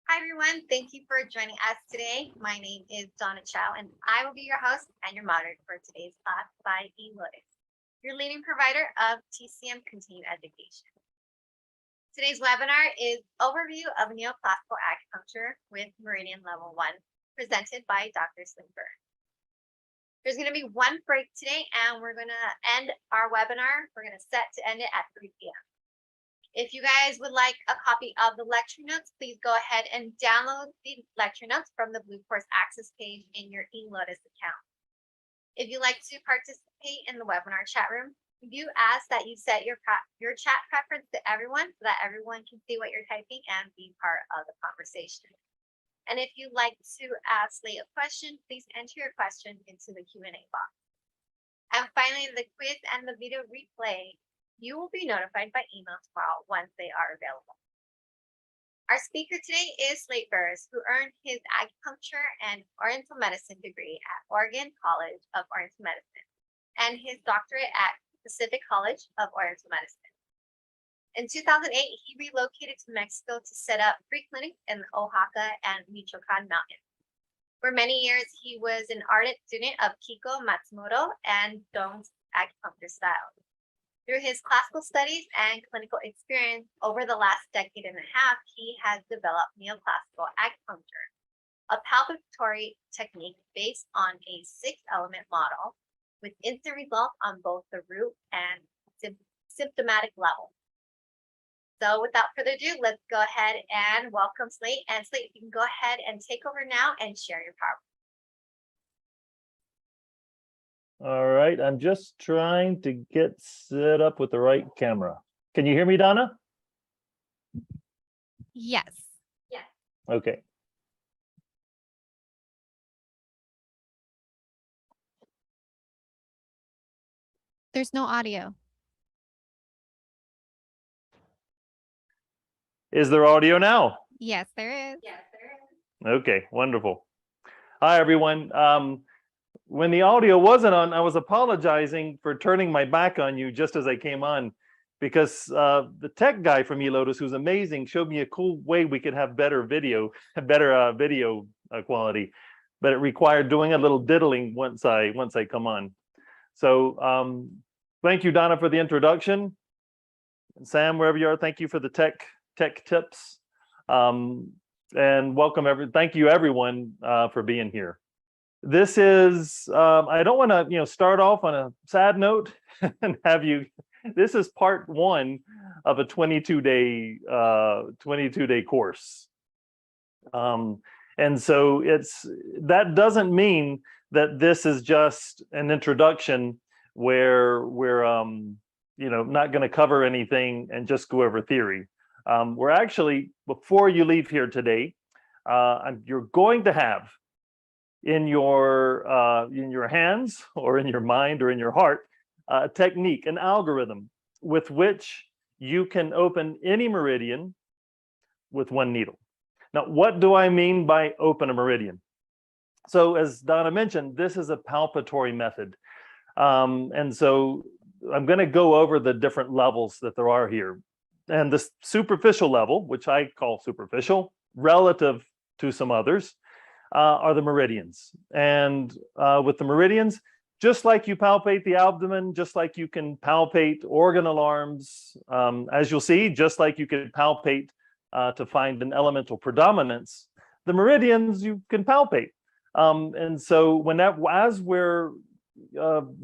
Hi, everyone. Thank you for joining us today. My name is Donna Chow, and I will be your host and your moderator for today's class by eLotus, your leading provider of TCM continuing education. Today's webinar is Overview of Neoclassical Acupuncture with Meridian Level 1, presented by Dr. Slingberg. There's going to be one break today, and we're going to end our webinar. We're going to set to end it at 3 p.m. If you guys would like a copy of the lecture notes, please go ahead and download the lecture notes from the Blue Course Access page in your eLotus account. If you'd like to participate in the webinar chat room, we do ask that you set your chat preference to everyone so that everyone can see what you're typing and be part of the conversation. And if you'd like to ask Slate a question, please enter your question into the Q&A box. And finally, the quiz and the video replay, you will be notified by email tomorrow once they are available. Our speaker today is Slate Burris, who earned his acupuncture and oriental medicine degree at Oregon College of Oriental Medicine and his doctorate at Pacific College of Oriental Medicine. In 2008, he relocated to Mexico to set up free clinics in the Oaxaca and Michoacan mountains. For many years, he was an ardent student of Kiko Matsumoto and Dong's acupuncture style. Through his classical studies and clinical experience over the last decade and a half, he has developed neoclassical acupuncture, a palpatory technique based on a 6-element model with instant results on both the root and symptomatic level. So without further ado, let's go ahead and welcome Slate. And Slate, you can go ahead and take over now and share your PowerPoint. All right, I'm just trying to get set up with the right camera. Can you hear me, Donna? Yes. Yes. Okay. There's no audio. Is there audio now? Yes, there is. Yes, there is. Okay, wonderful. Hi, everyone. When the audio wasn't on, I was apologizing for turning my back on you just as I came on, because the tech guy from eLotus, who's amazing, showed me a cool way we could have better video quality, but it required doing a little diddling once I come on. So thank you, Donna, for the introduction. Sam, wherever you are, thank you for the tech tips, and welcome thank you everyone for being here. This is, I don't want to, start off on a sad note and have you, this is part 1 of a 22-day course. And so that doesn't mean that this is just an introduction where we're, not going to cover anything and just go over theory. We're actually, before you leave here today, you're going to have in your hands or in your mind or in your heart a technique, an algorithm with which you can open any meridian with one needle. Now, what do I mean by open a meridian? So as Donna mentioned, this is a palpatory method. And so I'm going to go over the different levels that there are here. And the superficial level, which I call superficial, relative to some others, are the meridians. And with the meridians, just like you palpate the abdomen, just like you can palpate organ alarms, as you'll see, just like you can palpate to find an elemental predominance, the meridians you can palpate. And so as we're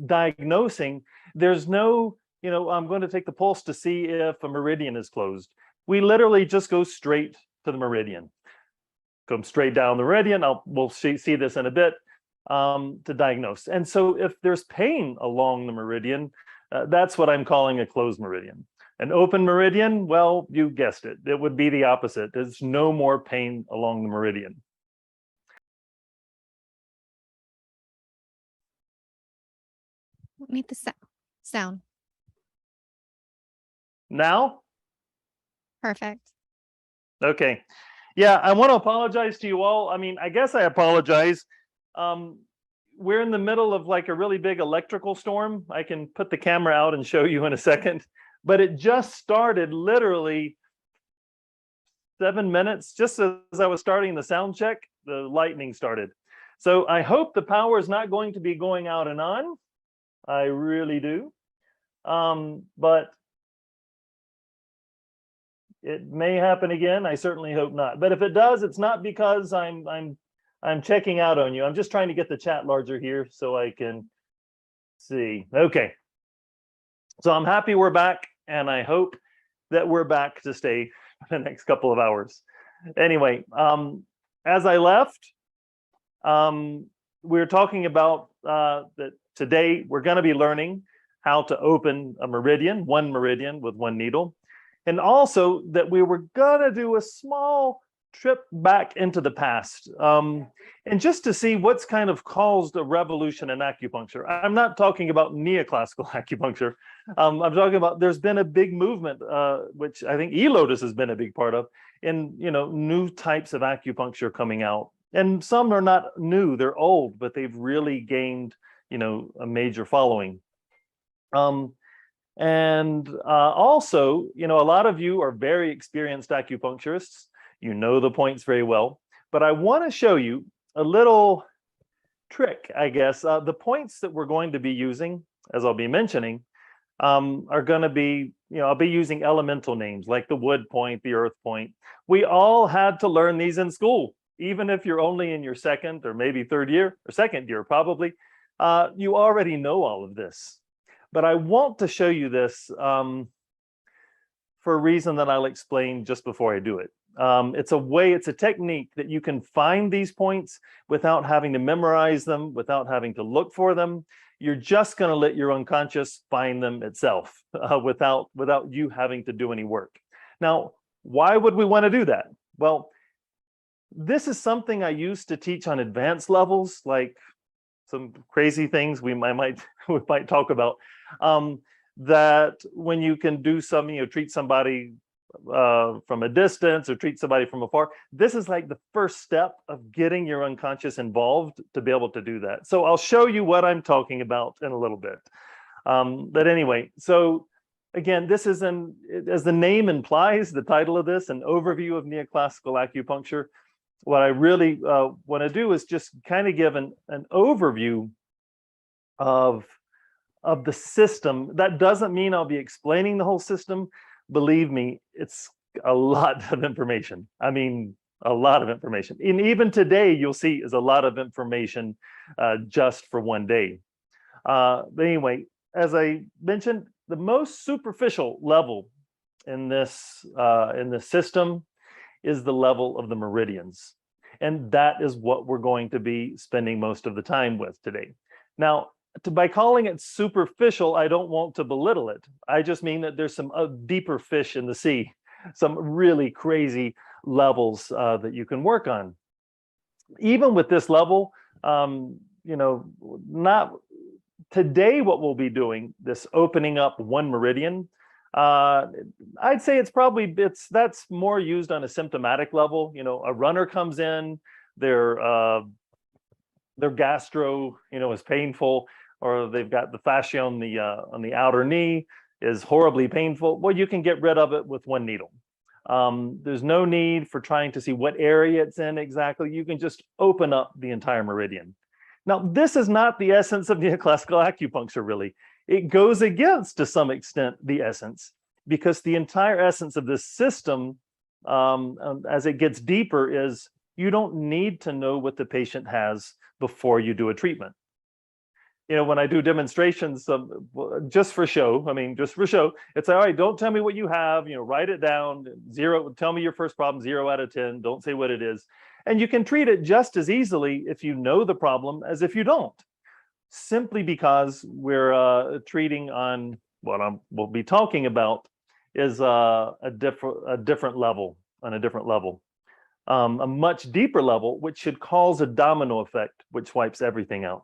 diagnosing, there's no, I'm going to take the pulse to see if a meridian is closed. We literally just go straight to the meridian. Come straight down the meridian. We'll see this in a bit to diagnose. And so if there's pain along the meridian, that's what I'm calling a closed meridian. An open meridian, well, you guessed it. It would be the opposite. There's no more pain along the meridian. Need the sound. Now? Perfect. Okay. Yeah, I want to apologize to you all. I mean, I guess I apologize. We're in the middle of like a really big electrical storm. I can put the camera out and show you in a second, but it just started literally 7 minutes, just as I was starting the sound check, the lightning started. So I hope the power is not going to be going out and on. I really do. But it may happen again. I certainly hope not. But if it does, it's not because I'm checking out on you. I'm just trying to get the chat larger here so I can see. Okay. So I'm happy we're back, and I hope that we're back to stay for the next couple of hours. Anyway, as I left, we're talking about that today we're going to be learning how to open a meridian, one meridian with one needle, and also that we were going to do a small trip back into the past, and just to see what's kind of caused a revolution in acupuncture. I'm not talking about neoclassical acupuncture. I'm talking about there's been a big movement, which I think eLotus has been a big part of, in new types of acupuncture coming out. And some are not new; they're old, but they've really gained a major following. And also, a lot of you are very experienced acupuncturists. You know the points very well, but I want to show you a little trick, I guess. The points that we're going to be using, as I'll be mentioning, are going to be, I'll be using elemental names like the wood point, the earth point. We all had to learn these in school, even if you're only in your second or maybe third year or second year, probably. You already know all of this. But I want to show you this for a reason that I'll explain just before I do it. It's a technique that you can find these points without having to memorize them, without having to look for them. You're just going to let your unconscious find them itself without you having to do any work. Now, why would we want to do that? Well, this is something I used to teach on advanced levels, like some crazy things we might talk about. That when you can do something, treat somebody from a distance or treat somebody from afar, this is like the first step of getting your unconscious involved to be able to do that. So I'll show you what I'm talking about in a little bit. But anyway, so again, this is as the name implies, the title of this, an overview of neoclassical acupuncture. What I really want to do is just kind of give an overview of the system. That doesn't mean I'll be explaining the whole system. Believe me, it's a lot of information. I mean, a lot of information. And even today, you'll see is a lot of information just for one day. But anyway, as I mentioned, the most superficial level in this system is the level of the meridians. And that is what we're going to be spending most of the time with today. Now, by calling it superficial, I don't want to belittle it. I just mean that there's some deeper fish in the sea, some really crazy levels that you can work on. Even with this level, not today what we'll be doing, this opening up one meridian, I'd say that's more used on a symptomatic level. A runner comes in, their gastro, is painful, or they've got the fascia on the outer knee is horribly painful. Well, you can get rid of it with one needle. There's no need for trying to see what area it's in exactly. You can just open up the entire meridian. Now, this is not the essence of neoclassical acupuncture, really. It goes against, to some extent, the essence, because the entire essence of this system, as it gets deeper, is you don't need to know what the patient has before you do a treatment. When I do demonstrations, just for show, it's all right, don't tell me what you have, write it down, tell me your first problem, 0 out of 10, don't say what it is. And you can treat it just as easily if you know the problem as if you don't. Simply because we're treating on what we'll be talking about is a different level, a much deeper level, which should cause a domino effect, which wipes everything out.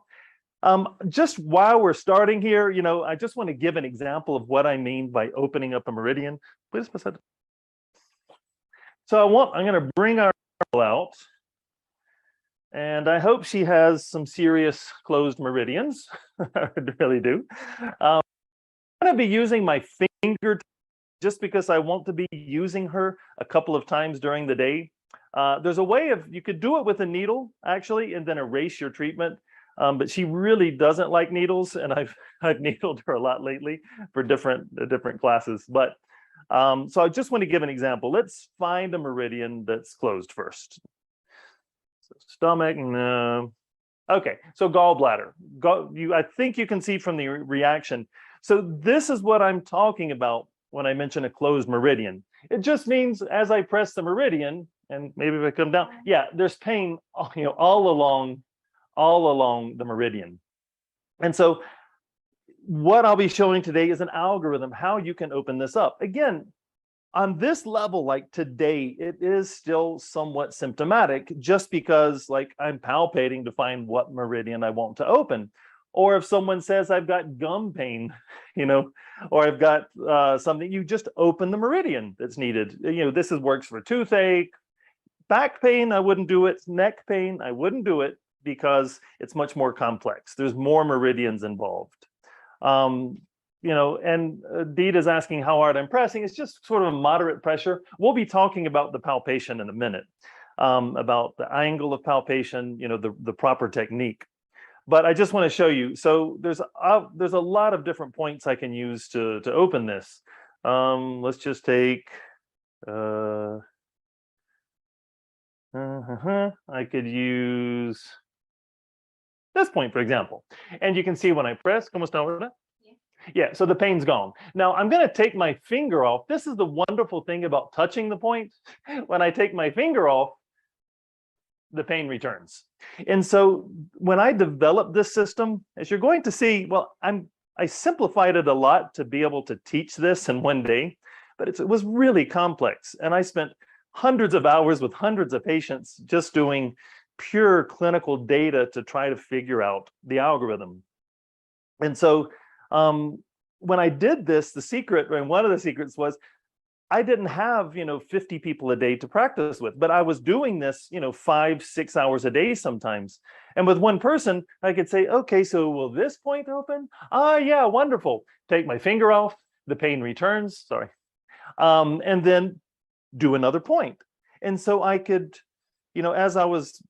Just while we're starting here, I just want to give an example of what I mean by opening up a meridian. Please. So I'm going to bring our girl out. And I hope she has some serious closed meridians. I really do. I'm going to be using my fingertips just because I want to be using her a couple of times during the day. There's a way of, you could do it with a needle actually, and then erase your treatment. But she really doesn't like needles, and I've needled her a lot lately for different classes. But so I just want to give an example. Let's find a meridian that's closed first. So stomach, no. Okay, so gallbladder. I think you can see from the reaction. So this is what I'm talking about when I mention a closed meridian. It just means as I press the meridian, and maybe if I come down, yeah, there's pain, all along the meridian. And so what I'll be showing today is an algorithm, how you can open this up. Again, on this level, like today, it is still somewhat symptomatic just because like I'm palpating to find what meridian I want to open. Or if someone says I've got gum pain, or I've got something, you just open the meridian that's needed. This works for toothache, back pain, I wouldn't do it. Neck pain, I wouldn't do it because it's much more complex. There's more meridians involved. And Deed is asking how hard I'm pressing. It's just sort of a moderate pressure. We'll be talking about the palpation in a minute, about the angle of palpation, the proper technique. But I just want to show you. So there's a lot of different points I can use to open this. Let's just take. I could use this point, for example. And you can see when I press, ¿cómo está ahora? Yeah, so the pain's gone. Now I'm going to take my finger off. This is the wonderful thing about touching the point. When I take my finger off, the pain returns. And so when I developed this system, as you're going to see, well, I simplified it a lot to be able to teach this in one day, but it was really complex. And I spent hundreds of hours with hundreds of patients just doing pure clinical data to try to figure out the algorithm. And so when I did this, the secret, and one of the secrets was I didn't have, 50 people a day to practice with, but I was doing this, 5-6 hours a day sometimes. And with one person, I could say, okay, so will this point open? Ah, yeah, wonderful. Take my finger off, the pain returns, sorry. And then do another point. And so I could, as I was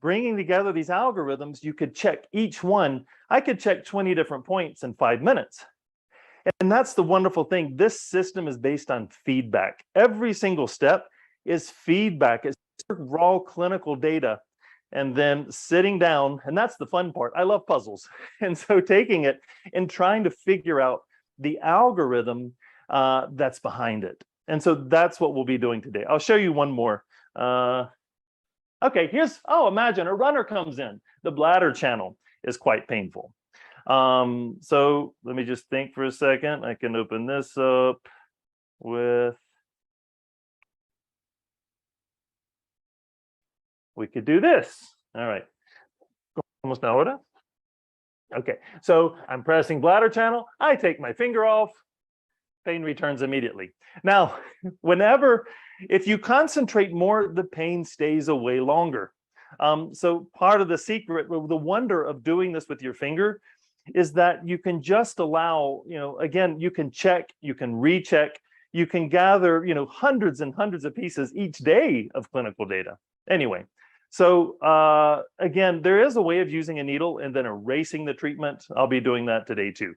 bringing together these algorithms, you could check each one. I could check 20 different points in 5 minutes. And that's the wonderful thing. This system is based on feedback. Every single step is feedback. It's raw clinical data. And then sitting down, and that's the fun part. I love puzzles. And so taking it and trying to figure out the algorithm that's behind it. And so that's what we'll be doing today. I'll show you one more. Okay, imagine a runner comes in. The bladder channel is quite painful. So let me just think for a second. I can open this up with, we could do this. All right. Almost now, order. Okay, so I'm pressing bladder channel. I take my finger off. Pain returns immediately. Now, if you concentrate more, the pain stays away longer. So part of the secret, the wonder of doing this with your finger is that you can just allow, again, you can check, you can recheck, you can gather, hundreds and hundreds of pieces each day of clinical data. Anyway, so again, there is a way of using a needle and then erasing the treatment. I'll be doing that today too.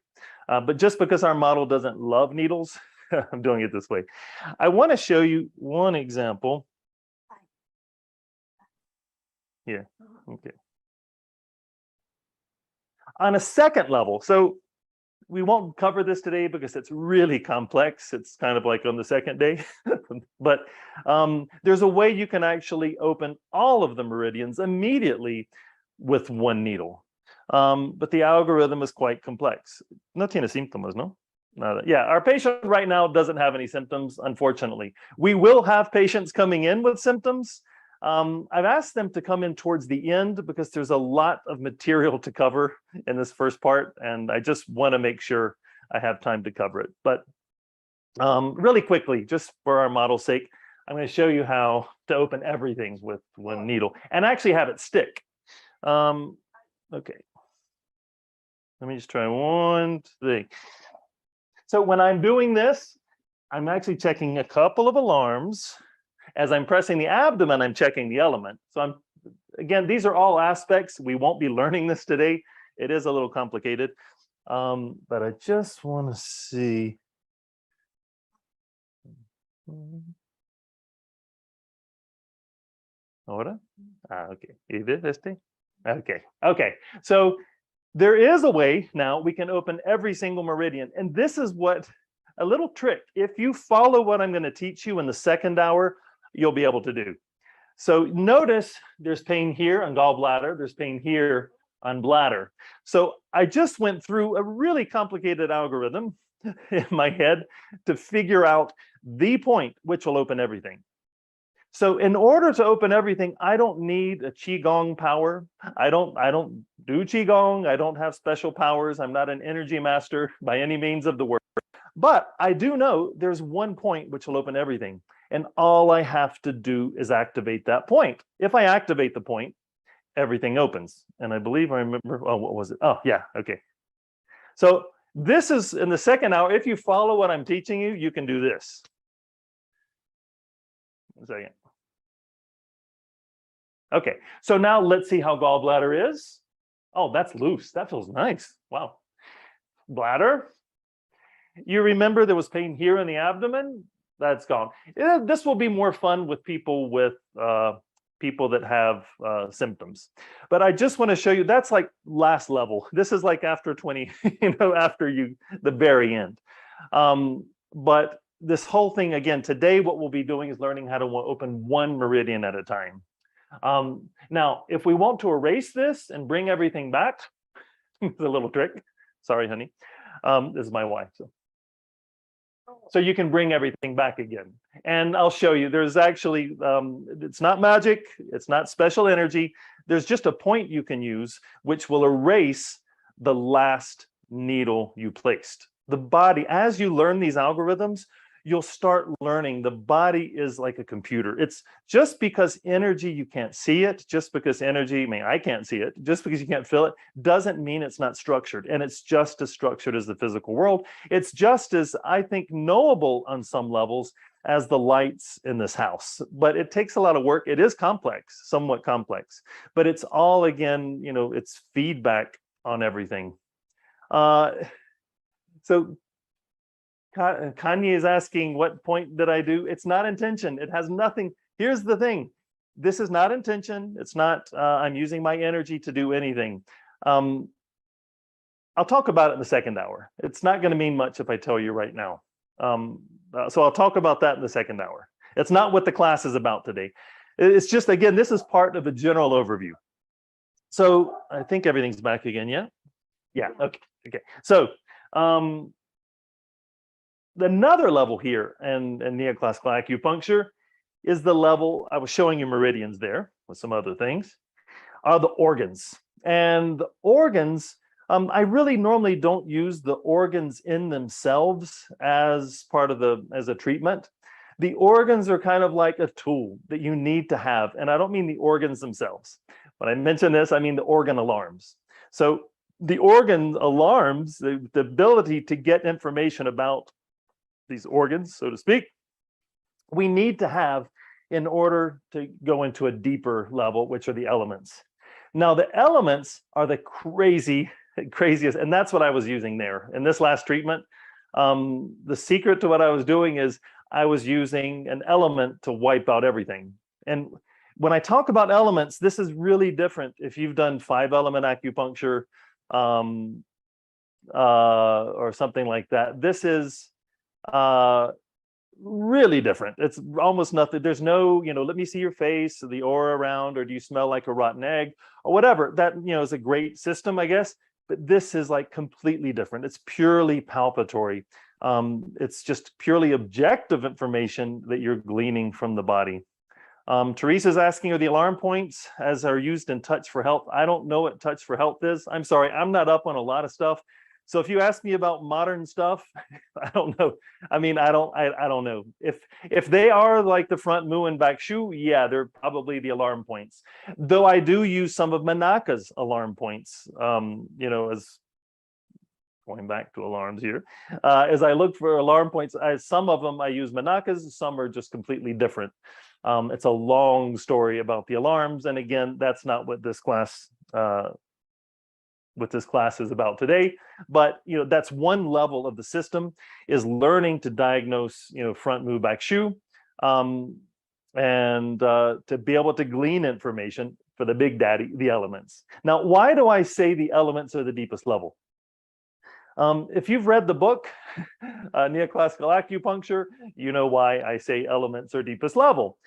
But just because our model doesn't love needles, I'm doing it this way. I want to show you one example. Yeah, okay. On a second level, so we won't cover this today because it's really complex. It's kind of like on the second day. But there's a way you can actually open all of the meridians immediately with one needle. But the algorithm is quite complex. No tiene síntomas, no? Nada. Yeah, our patient right now doesn't have any symptoms, unfortunately. We will have patients coming in with symptoms. I've asked them to come in towards the end because there's a lot of material to cover in this first part, and I just want to make sure I have time to cover it. But really quickly, just for our model's sake, I'm going to show you how to open everything with one needle and actually have it stick. Okay. Let me just try one thing. So when I'm doing this, I'm actually checking a couple of alarms. As I'm pressing the abdomen, I'm checking the element. So again, these are all aspects. We won't be learning this today. It is a little complicated. But I just want to see. Ahora? Okay. Okay. So there is a way now we can open every single meridian. And this is what a little trick. If you follow what I'm going to teach you in the second hour, you'll be able to do. So notice there's pain here on gallbladder. There's pain here on bladder. So I just went through a really complicated algorithm in my head to figure out the point which will open everything. So in order to open everything, I don't need a Qigong power. I don't do Qigong. I don't have special powers. I'm not an energy master by any means of the word. But I do know there's one point which will open everything. And all I have to do is activate that point. If I activate the point, everything opens. And I believe I remember, oh, what was it? Oh, yeah, okay. So this is in the second hour. If you follow what I'm teaching you, you can do this. One second. Okay, so now let's see how gallbladder is. Oh, that's loose. That feels nice. Wow. Bladder. You remember there was pain here in the abdomen? That's gone. This will be more fun with people that have symptoms. But I just want to show you that's like last level. This is like after 20, after the very end. But this whole thing again today, what we'll be doing is learning how to open one meridian at a time. Now, if we want to erase this and bring everything back, it's a little trick. Sorry, honey. This is my wife. So you can bring everything back again. And I'll show you. There's actually, it's not magic. It's not special energy. There's just a point you can use which will erase the last needle you placed. The body, as you learn these algorithms, you'll start learning the body is like a computer. It's just because energy, you can't see it, just because energy, I mean, I can't see it, just because you can't feel it, doesn't mean it's not structured. And it's just as structured as the physical world. It's just as, I think, knowable on some levels as the lights in this house. But it takes a lot of work. It is complex, somewhat complex, but it's all, again, it's feedback on everything. So Kanye is asking, what point did I do? It's not intention. It has nothing. Here's the thing. This is not intention. It's not, I'm using my energy to do anything. I'll talk about it in the second hour. It's not going to mean much if I tell you right now. So I'll talk about that in the second hour. It's not what the class is about today. It's just, again, this is part of a general overview. So I think everything's back again, yeah? Yeah, okay. So, another level here in Neoclassical Acupuncture is the level, I was showing you meridians there with some other things, are the organs. And the organs, I really normally don't use the organs in themselves as part of as a treatment. The organs are kind of like a tool that you need to have. And I don't mean the organs themselves. When I mention this, I mean the organ alarms. So the organ alarms, the ability to get information about these organs, so to speak, we need to have in order to go into a deeper level, which are the elements. Now, the elements are the craziest, and that's what I was using there. In this last treatment, the secret to what I was doing is I was using an element to wipe out everything. And when I talk about elements, this is really different if you've done 5-element acupuncture or something like that. This is really different. It's almost nothing. There's no, let me see your face, the aura around, or do you smell like a rotten egg or whatever. That, is a great system, I guess. But this is like completely different. It's purely palpatory. It's just purely objective information that you're gleaning from the body. Teresa's asking, are the alarm points as are used in Touch for Health? I don't know what Touch for Health is. I'm sorry, I'm not up on a lot of stuff. So if you ask me about modern stuff, I don't know. I mean, I don't know. If they are like the front mu and back shu, yeah, they're probably the alarm points. Though I do use some of Manaka's alarm points, as going back to alarms here, as I look for alarm points, some of them I use Manakas, some are just completely different. It's a long story about the alarms, and again, that's not what this class is about today. But that's one level of the system, is learning to diagnose front move back shoe, and to be able to glean information for the big daddy, the elements. Now, why do I say the elements are the deepest level? If you've read the book, Neoclassical Acupuncture, you know why I say elements are deepest level.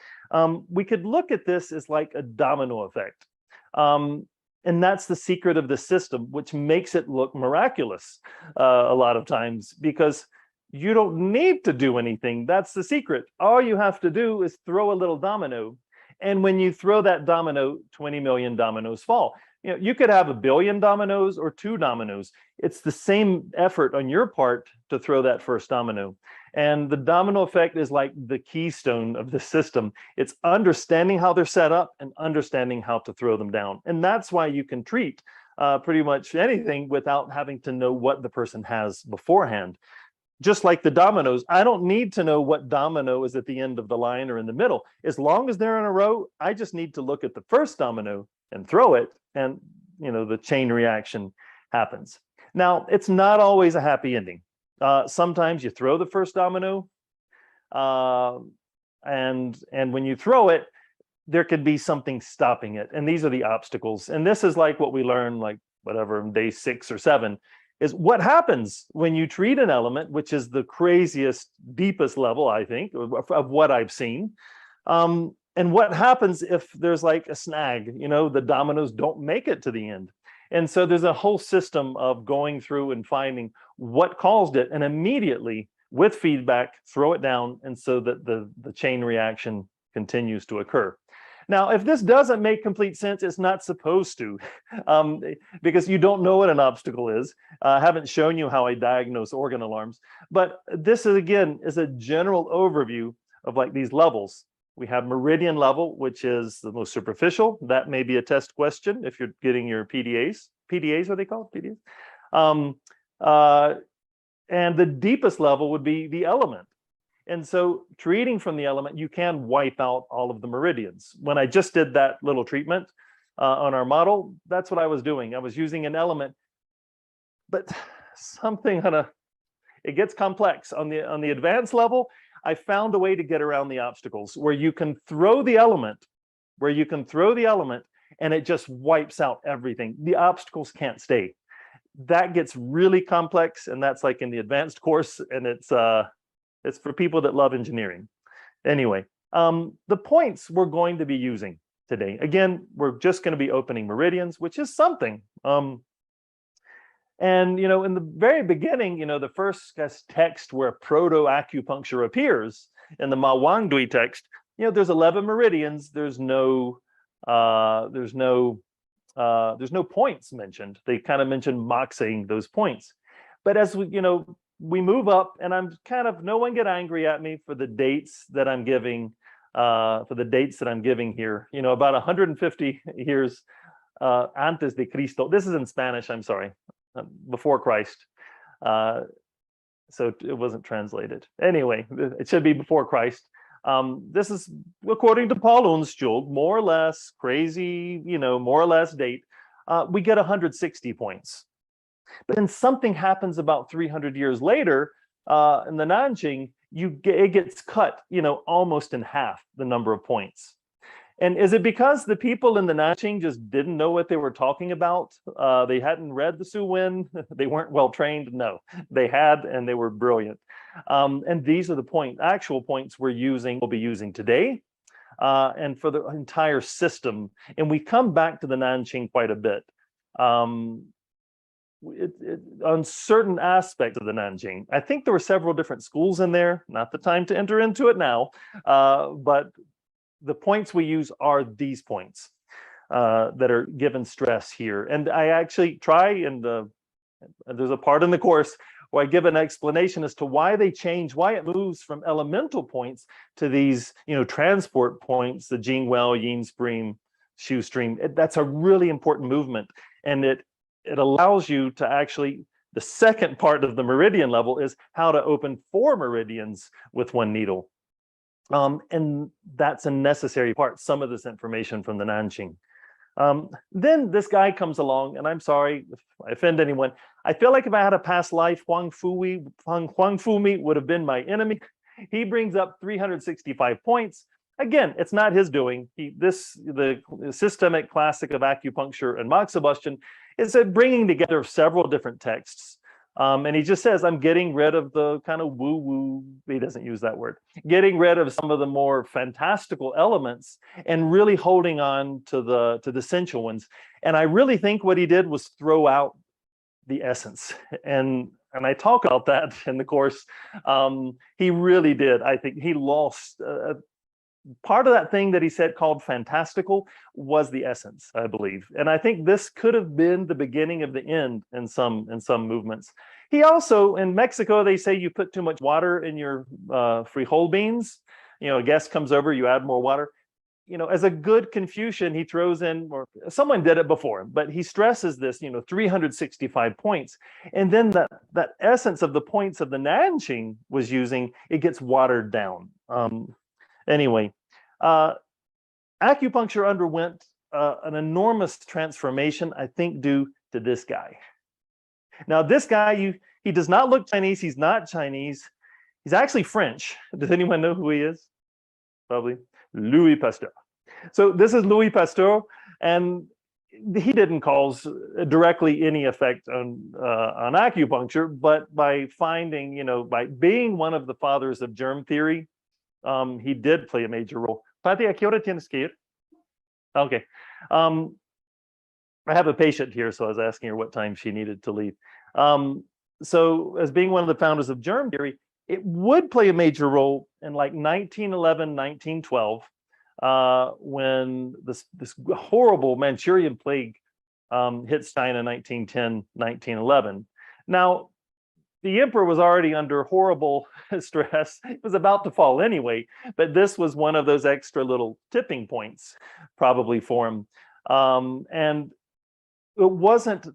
We could look at this as like a domino effect. And that's the secret of the system, which makes it look miraculous a lot of times, because you don't need to do anything. That's the secret. All you have to do is throw a little domino. And when you throw that domino, 20 million dominoes fall. You could have 1 billion dominoes or 2 dominoes. It's the same effort on your part to throw that first domino. And the domino effect is like the keystone of the system. It's understanding how they're set up and understanding how to throw them down. And that's why you can treat pretty much anything without having to know what the person has beforehand. Just like the dominoes, I don't need to know what domino is at the end of the line or in the middle. As long as they're in a row, I just need to look at the first domino and throw it, and the chain reaction happens. Now, it's not always a happy ending. Sometimes you throw the first domino, and when you throw it, there could be something stopping it, and these are the obstacles. And this is like what we learn, like whatever, in day 6 or 7, is what happens when you treat an element, which is the craziest, deepest level, I think, of what I've seen. And what happens if there's like a snag, the dominoes don't make it to the end. And so there's a whole system of going through and finding what caused it, and immediately with feedback, throw it down, and so that the chain reaction continues to occur. Now, if this doesn't make complete sense, it's not supposed to, because you don't know what an obstacle is. I haven't shown you how I diagnose organ alarms, but this is, again, is a general overview of like these levels. We have meridian level, which is the most superficial. That may be a test question if you're getting your PDAs. PDAs, are they called? PDAs? And the deepest level would be the element. And so treating from the element, you can wipe out all of the meridians. When I just did that little treatment on our model, that's what I was doing. I was using an element, but something it gets complex. On the advanced level, I found a way to get around the obstacles where you can throw the element, and it just wipes out everything. The obstacles can't stay. That gets really complex, and that's like in the advanced course, and it's for people that love engineering. Anyway, the points we're going to be using today. Again, we're just going to be opening meridians, which is something. And in the very beginning, the first text where proto-acupuncture appears in the Ma Wangdui text, there's 11 meridians. There's no points mentioned. They kind of mentioned moxing those points. But as we move up, and I'm no one get angry at me for the dates that I'm giving, here. About 150 years antes de Cristo. This is in Spanish. I'm sorry. Before Christ, so it wasn't translated. Anyway, it should be before Christ. This is according to Paul Unstjuld, more or less crazy, more or less date. We get 160 points, but then something happens about 300 years later in the Nanjing. It gets cut, almost in half the number of points. And is it because the people in the Nanjing just didn't know what they were talking about? They hadn't read the Su Wen. They weren't well trained. No, they had, and they were brilliant. And these are the actual points we'll be using today, and for the entire system. And we come back to the Nanjing quite a bit. On certain aspects of the Nanjing, I think there were several different schools in there. Not the time to enter into it now, but the points we use are these points that are given stress here. And I actually try, and there's a part in the course where I give an explanation as to why they change, why it moves from elemental points to these, transport points, the Jingwell, Yin Stream, Shu Stream. That's a really important movement. And it allows you to actually, The second part of the meridian level is how to open 4 meridians with 1 needle. And that's a necessary part, some of this information from the Nanqing. Then this guy comes along, and I'm sorry if I offend anyone. I feel like if I had a past life, Huang Fumi would have been my enemy. He brings up 365 points. Again, it's not his doing. The systemic classic of acupuncture and moxibustion is a bringing together of several different texts. And he just says, I'm getting rid of the kind of woo-woo, he doesn't use that word, getting rid of some of the more fantastical elements and really holding on to the essential ones. And I really think what he did was throw out the essence. And I talk about that in the course. He really did. I think he lost part of that thing that he said called fantastical was the essence, I believe. And I think this could have been the beginning of the end in some movements. He also, in Mexico, they say you put too much water in your frijol beans. You know, a guest comes over, you add more water. You know, as a good Confucian, he throws in, or someone did it before, but he stresses this, 365 points. And then that essence of the points of the Nanqing was using, it gets watered down. Anyway, acupuncture underwent an enormous transformation, I think, due to this guy. Now, this guy, he does not look Chinese. He's not Chinese. He's actually French. Does anyone know who he is? Probably. Louis Pasteur. So this is Louis Pasteur, and he didn't cause directly any effect on acupuncture, but by finding, by being one of the fathers of germ theory, he did play a major role. Pati, ¿a qué hora tienes que ir? Okay. I have a patient here, so I was asking her what time she needed to leave. So as being one of the founders of germ theory, it would play a major role in like 1911, 1912, when this horrible Manchurian plague hits China 1910, 1911. Now, the emperor was already under horrible stress. It was about to fall anyway, but this was one of those extra little tipping points probably for him. And it wasn't,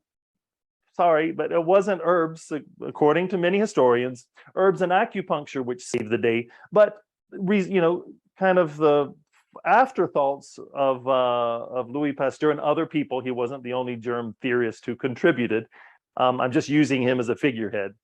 but it wasn't herbs, according to many historians, herbs and acupuncture which saved the day, but kind of the afterthoughts of Louis Pasteur and other people. He wasn't the only germ theorist who contributed. I'm just using him as a figurehead.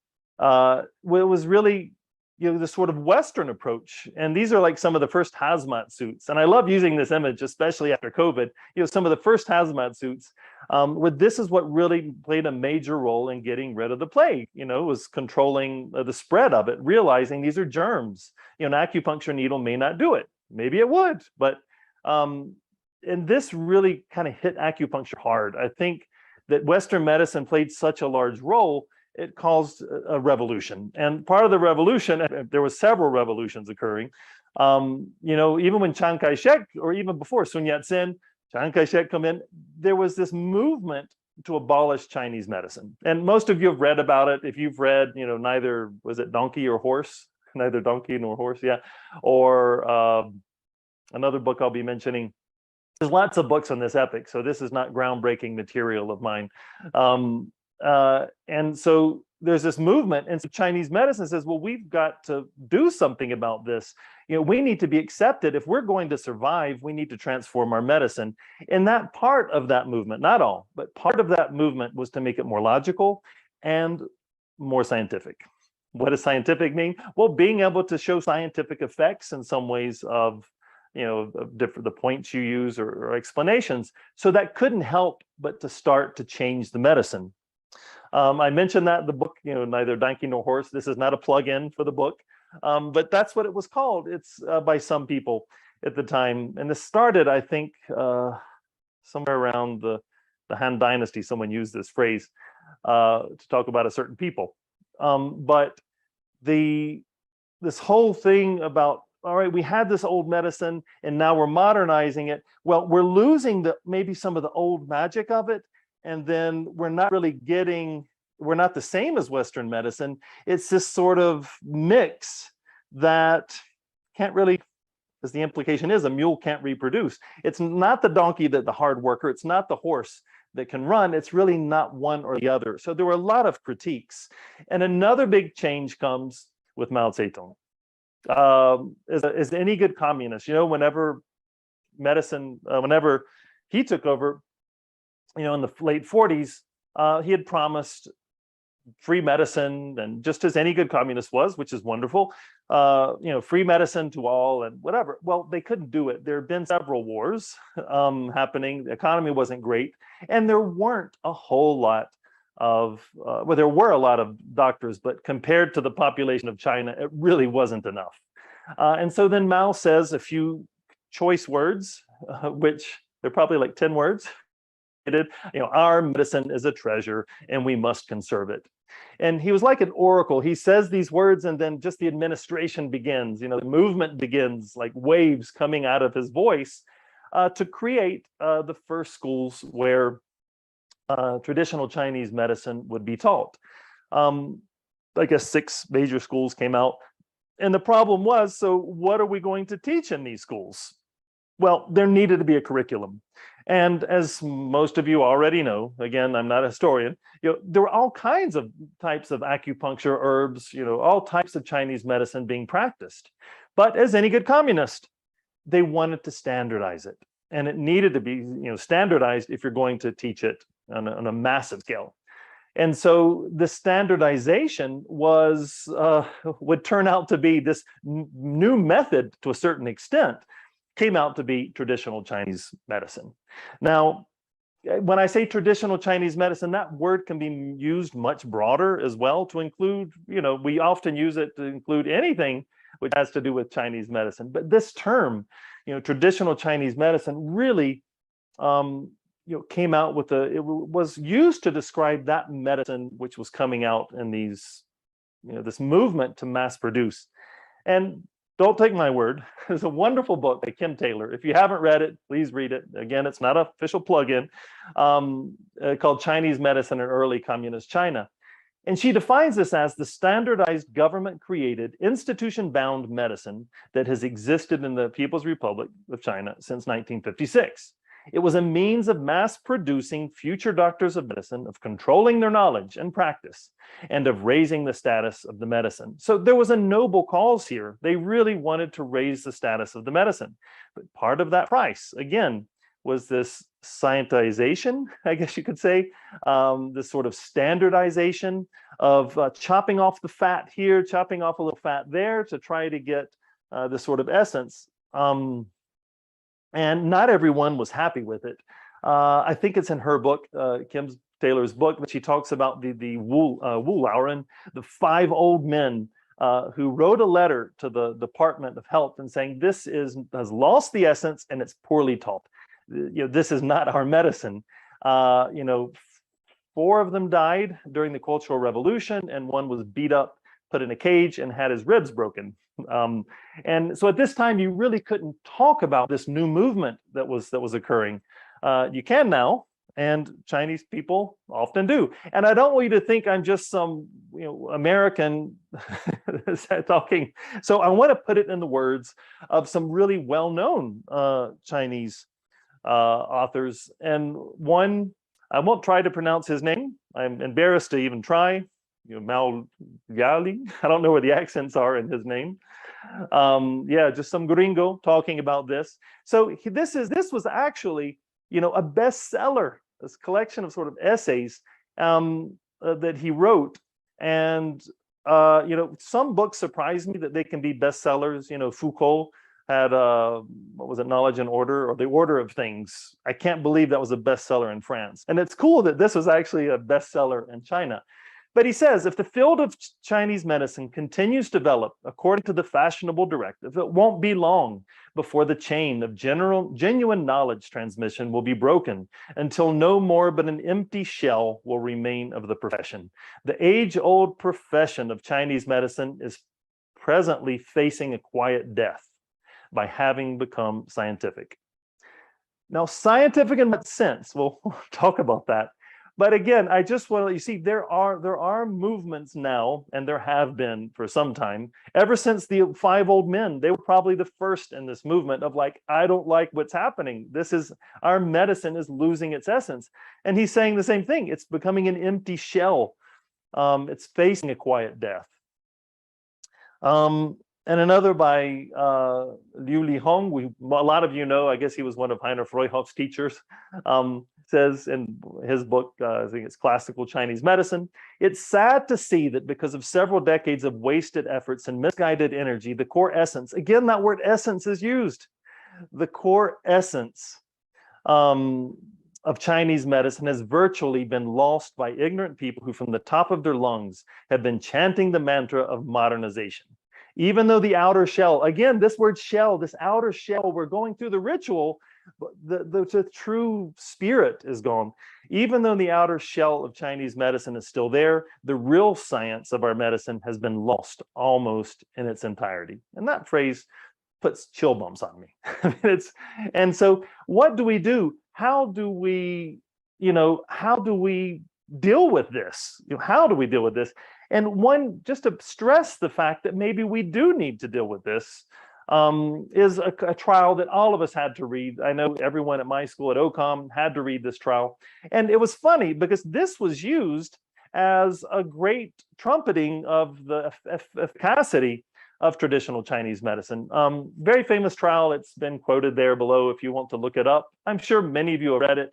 It was really, the sort of Western approach. And these are like some of the first hazmat suits. And I love using this image, especially after COVID, some of the first hazmat suits, where this is what really played a major role in getting rid of the plague, was controlling the spread of it, realizing these are germs. An acupuncture needle may not do it. Maybe it would, but, and this really kind of hit acupuncture hard. I think that Western medicine played such a large role, it caused a revolution. And part of the revolution, there were several revolutions occurring. Even when Chiang Kai-shek, or even before Sun Yat-sen, Chiang Kai-shek come in, there was this movement to abolish Chinese medicine. And most of you have read about it. If you've read, neither, was it Donkey or Horse? Neither Donkey nor Horse, yeah. Or another book I'll be mentioning. There's lots of books on this epic, so this is not groundbreaking material of mine. And so there's this movement, and so Chinese medicine says, well, we've got to do something about this. We need to be accepted. If we're going to survive, we need to transform our medicine. And that part of that movement, not all, but part of that movement was to make it more logical and more scientific. What does scientific mean? Well, being able to show scientific effects in some ways of the points you use or explanations. So that couldn't help but to start to change the medicine. I mentioned that in the book, neither donkey nor horse. This is not a plug-in for the book, but that's what it was called. It's by some people at the time. And this started, I think, somewhere around the Han Dynasty. Someone used this phrase to talk about a certain people. But this whole thing about, all right, we had this old medicine and now we're modernizing it. Well, we're losing maybe some of the old magic of it. And then we're not the same as Western medicine. It's this sort of mix that can't really, as the implication is, a mule can't reproduce. It's not the donkey that the hard worker, it's not the horse that can run. It's really not one or the other. So there were a lot of critiques. And another big change comes with Mao Zedong. As any good communist, whenever whenever he took over, in the late 40s, he had promised free medicine, and just as any good communist was, which is wonderful, free medicine to all and whatever. Well, they couldn't do it. There have been several wars happening. The economy wasn't great, and there weren't a whole lot of, there were a lot of doctors, but compared to the population of China, it really wasn't enough. And so then Mao says a few choice words, which they're probably like 10 words. Our medicine is a treasure and we must conserve it. And he was like an oracle. He says these words and then just the administration begins, the movement begins, like waves coming out of his voice, to create the first schools where traditional Chinese medicine would be taught. I guess 6 major schools came out. And the problem was, so what are we going to teach in these schools? Well, there needed to be a curriculum. And as most of you already know, again, I'm not a historian, there were all kinds of types of acupuncture, herbs, all types of Chinese medicine being practiced. But as any good communist, they wanted to standardize it. And it needed to be standardized if you're going to teach it on a massive scale. And so the standardization would turn out to be this new method to a certain extent, came out to be traditional Chinese medicine. Now, when I say traditional Chinese medicine, that word can be used much broader as well to include, we often use it to include anything which has to do with Chinese medicine. But this term, traditional Chinese medicine really came out with it was used to describe that medicine which was coming out in these, this movement to mass produce. And don't take my word. There's a wonderful book by Kim Taylor. If you haven't read it, please read it. Again, it's not an official plug-in, called Chinese Medicine in Early Communist China. And she defines this as the standardized government-created, institution-bound medicine that has existed in the People's Republic of China since 1956. It was a means of mass producing future doctors of medicine, of controlling their knowledge and practice, and of raising the status of the medicine. So there was a noble cause here. They really wanted to raise the status of the medicine. But part of that price, again, was this scientization, I guess you could say, this sort of standardization of chopping off the fat here, chopping off a little fat there to try to get this sort of essence. And not everyone was happy with it. I think it's in her book, Kim Taylor's book, that she talks about the Wu-Lauren, the 5 old men who wrote a letter to the Department of Health and saying, this has lost the essence and it's poorly taught. This is not our medicine. 4 of them died during the Cultural Revolution, and 1 was beat up, put in a cage, and had his ribs broken. And so at this time, you really couldn't talk about this new movement that was occurring. You can now, and Chinese people often do. And I don't want you to think I'm just some American talking. So I want to put it in the words of some really well-known Chinese authors. And one, I won't try to pronounce his name. I'm embarrassed to even try. Mao Yali. I don't know where the accents are in his name. Just some gringo talking about this. So this was actually, a bestseller, this collection of sort of essays that he wrote. And, some books surprise me that they can be bestsellers. Foucault had, Knowledge and Order, or The Order of Things. I can't believe that was a bestseller in France. And it's cool that this was actually a bestseller in China. But he says, if the field of Chinese medicine continues to develop according to the fashionable directive, it won't be long before the chain of genuine knowledge transmission will be broken until no more but an empty shell will remain of the profession. The age-old profession of Chinese medicine is presently facing a quiet death by having become scientific. Now, scientific in what sense? We'll talk about that. But again, I just want to, you see, there are movements now, and there have been for some time, ever since the five old men. They were probably the first in this movement of like, I don't like what's happening. This is, our medicine is losing its essence. And he's saying the same thing. It's becoming an empty shell. It's facing a quiet death. And another by Liu Lihong, a lot of you know, I guess he was one of Heiner Freuhoff's teachers, says in his book, I think it's Classical Chinese Medicine, it's sad to see that because of several decades of wasted efforts and misguided energy, the core essence, again, that word essence is used, the core essence of Chinese medicine has virtually been lost by ignorant people who from the top of their lungs have been chanting the mantra of modernization. Even though the outer shell, again, this word shell, this outer shell, we're going through the ritual, but the true spirit is gone. Even though the outer shell of Chinese medicine is still there, the real science of our medicine has been lost almost in its entirety. And that phrase puts chill bumps on me. And so what do we do? How do we deal with this? How do we deal with this? And one, just to stress the fact that maybe we do need to deal with this, is a trial that all of us had to read. I know everyone at my school at OCOM had to read this trial. And it was funny because this was used as a great trumpeting of the efficacy of traditional Chinese medicine. Very famous trial. It's been quoted there below if you want to look it up. I'm sure many of you have read it.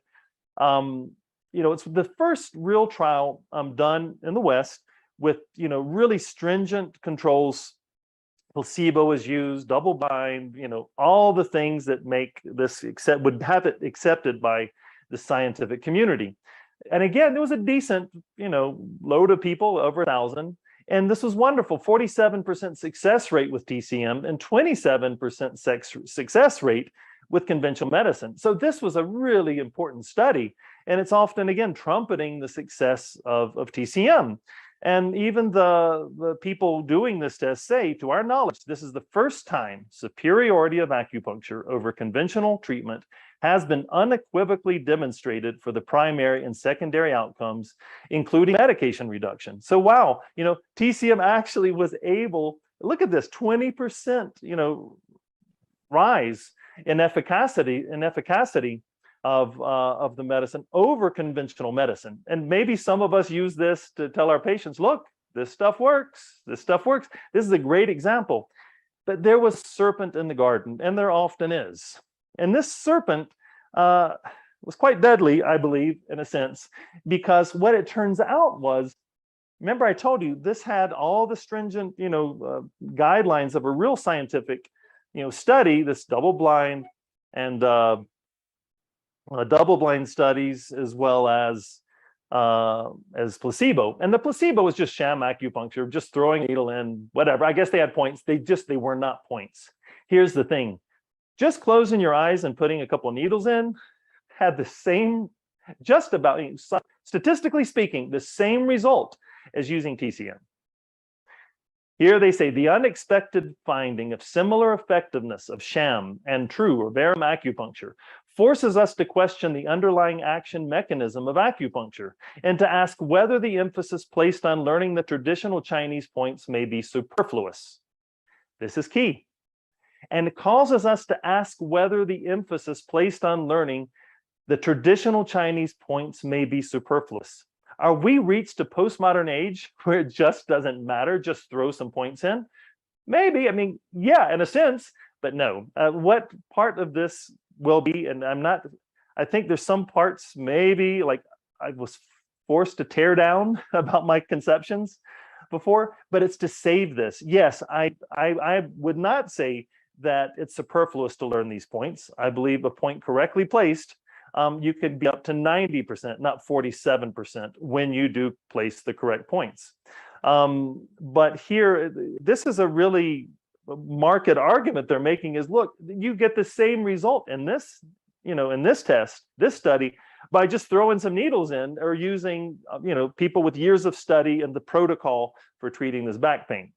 It's the first real trial done in the West with really stringent controls. Placebo is used, double blind, all the things that make this would have it accepted by the scientific community. And again, there was a decent, load of people, over 1,000. And this was wonderful, 47% success rate with TCM and 27% success rate with conventional medicine. So this was a really important study. And it's often, again, trumpeting the success of TCM. And even the people doing this test say, to our knowledge, this is the first time superiority of acupuncture over conventional treatment has been unequivocally demonstrated for the primary and secondary outcomes, including medication reduction. So wow, TCM actually was able, look at this, 20%, rise in efficacy of the medicine over conventional medicine. And maybe some of us use this to tell our patients, look, this stuff works, this stuff works. This is a great example. But there was serpent in the garden, and there often is. And this serpent was quite deadly, I believe, in a sense, because what it turns out was, remember I told you, this had all the stringent, guidelines of a real scientific, study, this double-blind and double-blind studies, as well as placebo. And the placebo was just sham acupuncture, just throwing a needle in, whatever. I guess they had points. They were not points. Here's the thing. Just closing your eyes and putting a couple of needles in had the same, just about, statistically speaking, the same result as using TCM. Here they say the unexpected finding of similar effectiveness of sham and true or verum acupuncture forces us to question the underlying action mechanism of acupuncture and to ask whether the emphasis placed on learning the traditional Chinese points may be superfluous. This is key. And it causes us to ask whether the emphasis placed on learning the traditional Chinese points may be superfluous. Are we reached a postmodern age where it just doesn't matter, just throw some points in? Maybe, yeah, in a sense, but no. What part of this will be, and I think there's some parts maybe like I was forced to tear down about my conceptions before, but it's to save this. Yes, I would not say that it's superfluous to learn these points. I believe a point correctly placed, you could be up to 90%, not 47%, when you do place the correct points. But here, this is a really market argument they're making is, look, you get the same result in this, in this test, this study, by just throwing some needles in or using, people with years of study and the protocol for treating this back pain.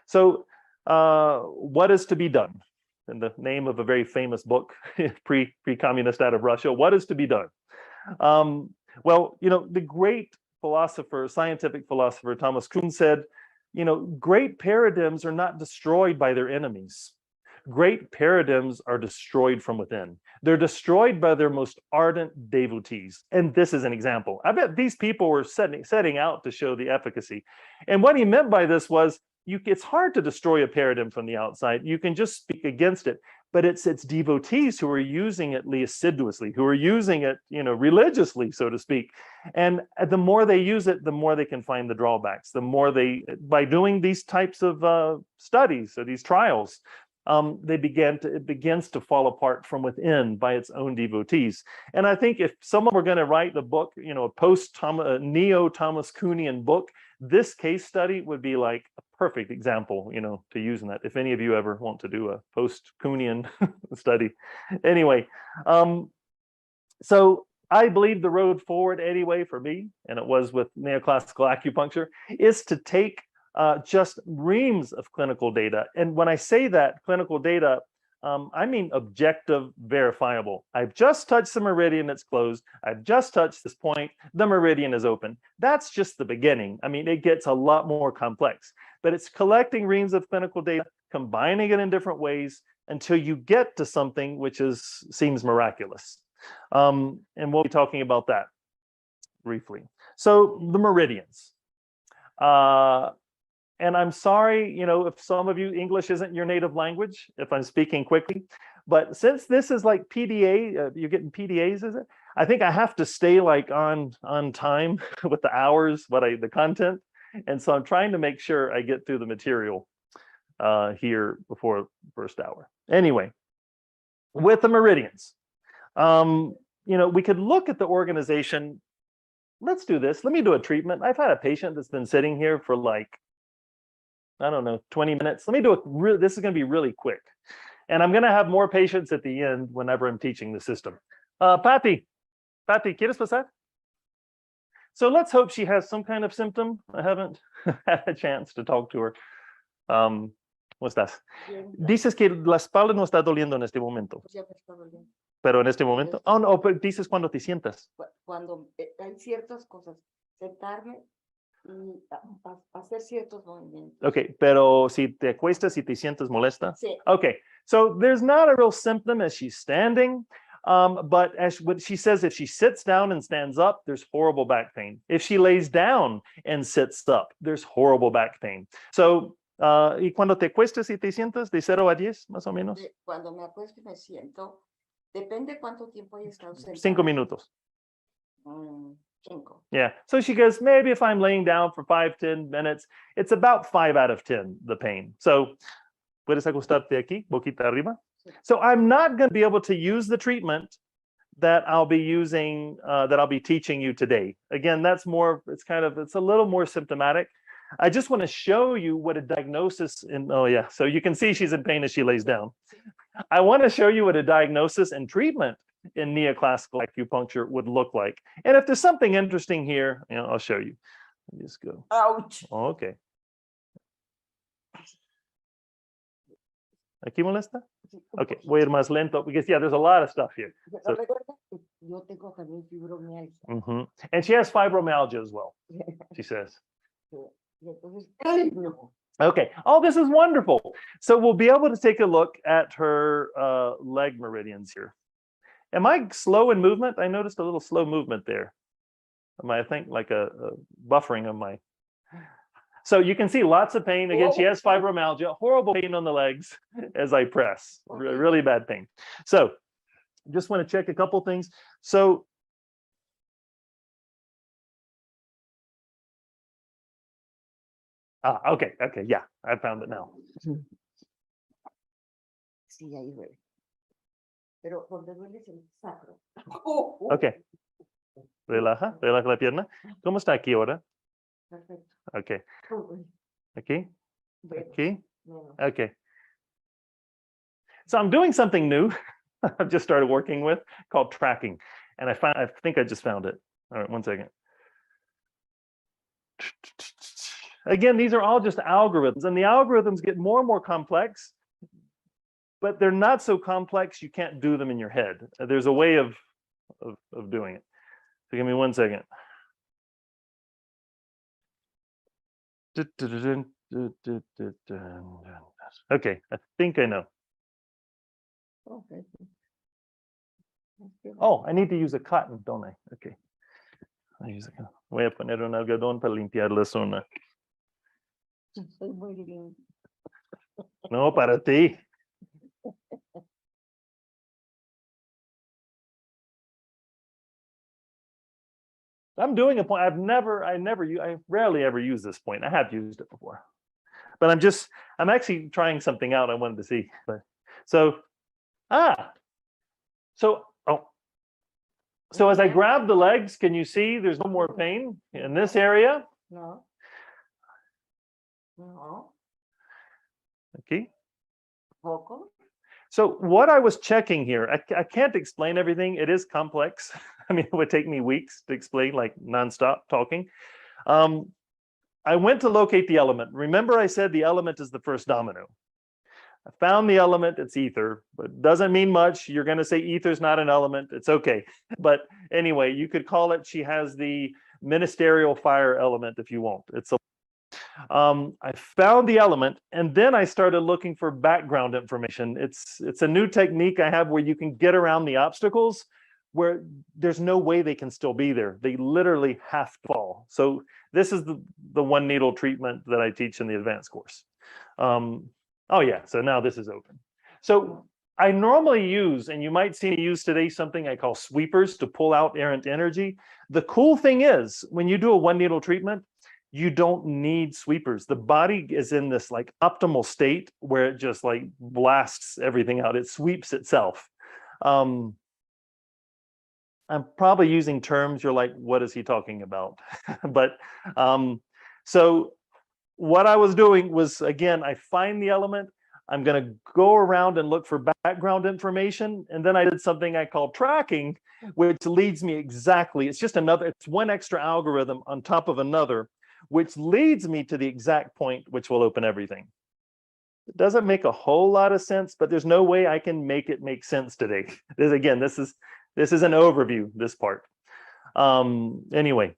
So what is to be done? In the name of a very famous book, pre-communist out of Russia, what is to be done? Well, the great philosopher, scientific philosopher Thomas Kuhn said, great paradigms are not destroyed by their enemies. Great paradigms are destroyed from within. They're destroyed by their most ardent devotees. And this is an example. I bet these people were setting out to show the efficacy. And what he meant by this was, it's hard to destroy a paradigm from the outside. You can just speak against it. But it's devotees who are using it assiduously, who are using it, religiously, so to speak. And the more they use it, the more they can find the drawbacks. The more by doing these types of studies or these trials, it begins to fall apart from within by its own devotees. And I think if someone were going to write the book, a neo-Thomas Kuhnian book, this case study would be like a perfect example, to use in that. If any of you ever want to do a post-Kuhnian study. Anyway, so I believe the road forward anyway for me, and it was with neoclassical acupuncture, is to take just reams of clinical data. And when I say that clinical data, I mean objective, verifiable. I've just touched the meridian, it's closed. I've just touched this point, the meridian is open. That's just the beginning. I mean, it gets a lot more complex, but it's collecting reams of clinical data, combining it in different ways until you get to something which seems miraculous. And we'll be talking about that briefly. So the meridians. And I'm sorry, if some of you, English isn't your native language, if I'm speaking quickly. But since this is like PDA, you're getting PDAs, is it? I think I have to stay like on time with the hours, the content. And so I'm trying to make sure I get through the material here before the first hour. Anyway, with the meridians, we could look at the organization. Let's do this. Let me do a treatment. I've had a patient that's been sitting here for like, I don't know, 20 minutes. Let me do it. This is going to be really quick. And I'm going to have more patients at the end whenever I'm teaching the system. Patty, ¿quieres pasar? So let's hope she has some kind of symptom. I haven't had a chance to talk to her. ¿Cómo estás? Dices que la espalda no está doliendo en este momento. Pero en este momento. Oh, no, pero dices cuando te sientas. Cuando hay ciertas cosas, sentarme y hacer ciertos movimientos. Okay, pero si te acuestas y te sientes molesta? Sí. Okay, so there's not a real symptom as she's standing, but what she says, if she sits down and stands up, there's horrible back pain. If she lays down and sits up, there's horrible back pain. So, y cuando te acuestas y te sientas, de 0 a 10, más o menos? Cuando me acuesto y me siento, depende cuánto tiempo haya estado sentada. 5 minutos. 5. Yeah. So she goes, maybe if I'm laying down for 5-10 minutes, it's about 5 out of 10, the pain. So, puedes acostarte aquí, boquita arriba. So I'm not going to be able to use the treatment that I'll be using, that I'll be teaching you today. Again, it's a little more symptomatic. I just want to show you what a diagnosis so you can see she's in pain as she lays down. I want to show you what a diagnosis and treatment in neoclassical acupuncture would look like. And if there's something interesting here, I'll show you. Let me just go. Ouch. Oh, okay. ¿Aquí molesta? Okay, voy a ir más lento because there's a lot of stuff here. So, Recuerda que yo tengo también fibromialgia. And she has fibromyalgia as well, she says. Y entonces, ¡ay, no! Okay. Oh, this is wonderful. So we'll be able to take a look at her leg meridians here. Am I slow in movement? I noticed a little slow movement there. I think like a buffering of my. So you can see lots of pain. Again, she has fibromyalgia, horrible pain on the legs as I press, really bad pain. So just want to check a couple things. So okay, yeah, I found it now. Sí, ahí duele. Pero donde duele es el sacro. Okay. Relaja la pierna. ¿Cómo está aquí ahora? Perfecto. Okay. Uy, Aquí. bueno, Aquí. bueno. Okay. So I'm doing something new. I've just started working with called tracking, and I think I just found it. All right, one second. Again, these are all just algorithms, and the algorithms get more and more complex, but they're not so complex you can't do them in your head. There's a way of doing it. So give me 1 second. Okay, I think I know. Okay. That's good. Oh, I need to use a cotton, don't I? Okay. Voy a poner un algodón para limpiar la zona. Soy muy lindo. No, para ti. I'm doing a point. I rarely ever use this point. I have used it before, but I'm actually trying something out I wanted to see. But so as I Yeah. grab the legs, can you see there's no more pain in this area? No. No. Okay. Poco. So what I was checking here, I can't explain everything. It is complex. I mean, it would take me weeks to explain, like nonstop talking. I went to locate the element. Remember I said the element is the first domino. I found the element, it's ether, but it doesn't mean much. You're going to say ether's not an element. It's okay. But anyway, you could call it, she has the ministerial fire element if you want. I found the element, and then I started looking for background information. It's a new technique I have where you can get around the obstacles where there's no way they can still be there. They literally have to fall. So this is the one needle treatment that I teach in the advanced course. Oh yeah, so now this is open. So I normally use, and you might see me use today, something I call sweepers to pull out errant energy. The cool thing is when you do a one needle treatment, you don't need sweepers. The body is in this like optimal state where it just like blasts everything out. It sweeps itself. I'm probably using terms you're like, what is he talking about? But so what I was doing was, again, I find the element. I'm going to go around and look for background information. And then I did something I call tracking, which leads me exactly. It's just it's one extra algorithm on top of another, which leads me to the exact point which will open everything. It doesn't make a whole lot of sense, but there's no way I can make it make sense today. This is an overview, this part. Anyway,